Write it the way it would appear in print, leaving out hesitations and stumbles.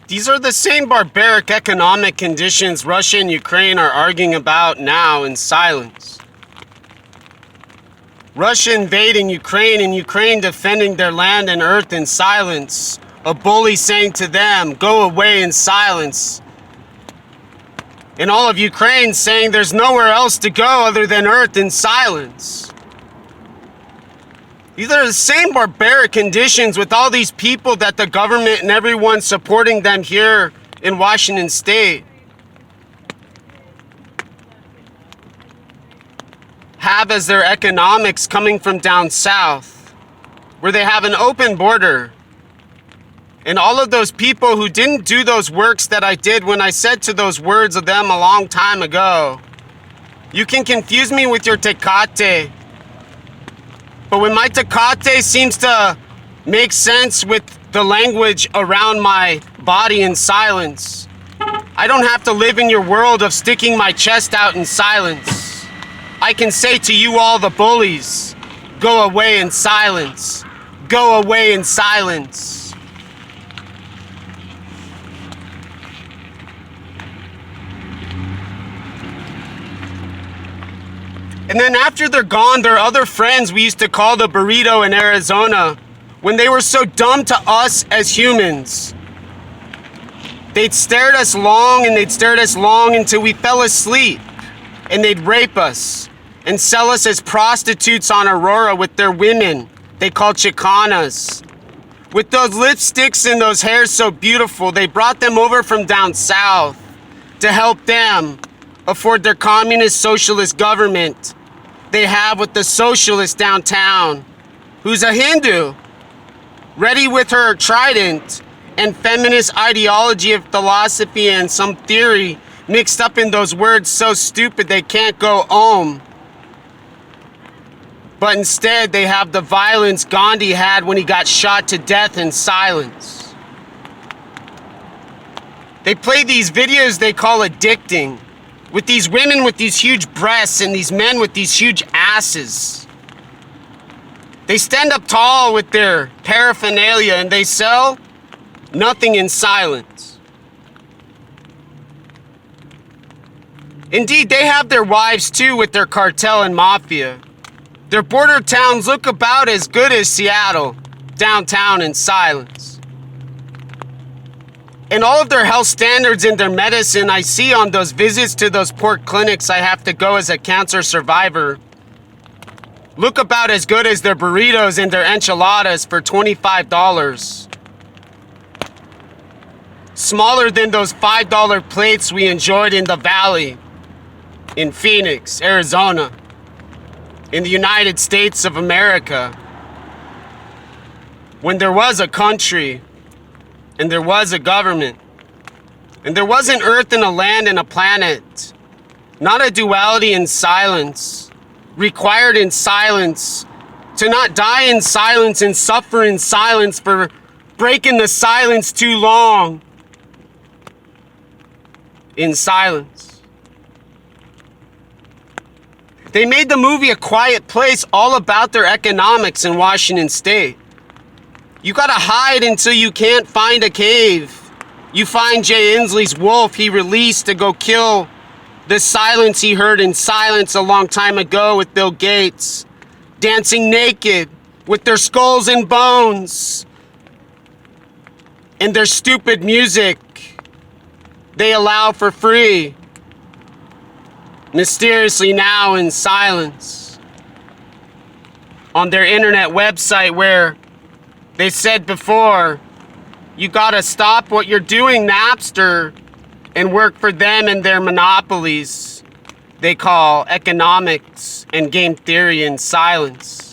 These are the same barbaric economic conditions Russia and Ukraine are arguing about now in silence. Russia invading Ukraine and Ukraine defending their land and earth in silence. A bully saying to them, go away in silence. And all of Ukraine saying there's nowhere else to go other than earth in silence. These are the same barbaric conditions with all these people that the government and everyone supporting them here in Washington State have as their economics coming from down south, where they have an open border. And all of those people who didn't do those works that I did when I said to those words of them a long time ago, you can confuse me with your tecate, but when my tecate seems to make sense with the language around my body in silence, I don't have to live in your world of sticking my chest out in silence. I can say to you all the bullies, go away in silence. Go away in silence. And then after they're gone, their other friends we used to call the burrito in Arizona, when they were so dumb to us as humans, they'd stare at us long and they'd stare at us long until we fell asleep, and they'd rape us and sell us as prostitutes on Aurora with their women they called Chicanas. With those lipsticks and those hairs so beautiful, they brought them over from down south to help them afford their communist socialist government they have with the socialist downtown, who's a Hindu, ready with her trident and feminist ideology of philosophy and some theory mixed up in those words so stupid they can't go om. But instead they have the violence Gandhi had when he got shot to death in silence. They play these videos they call addicting, with these women with these huge breasts and these men with these huge asses. They stand up tall with their paraphernalia and they sell nothing in silence. Indeed, they have their wives too with their cartel and mafia. Their border towns look about as good as Seattle, downtown in silence. And all of their health standards and their medicine I see on those visits to those poor clinics I have to go as a cancer survivor look about as good as their burritos and their enchiladas for $25. Smaller than those $5 plates we enjoyed in the valley, in Phoenix, Arizona, in the United States of America, when there was a country and there was a government, and there was an earth and a land and a planet, not a duality in silence, required in silence, to not die in silence and suffer in silence for breaking the silence too long in silence. They made the movie A Quiet Place all about their economics in Washington State. You gotta hide until you can't find a cave. You find Jay Inslee's wolf he released to go kill the silence he heard in silence a long time ago with Bill Gates, dancing naked with their skulls and bones and their stupid music they allow for free, mysteriously now in silence, on their internet website where they said before, you gotta stop what you're doing, Napster, and work for them and their monopolies they call economics and game theory in silence.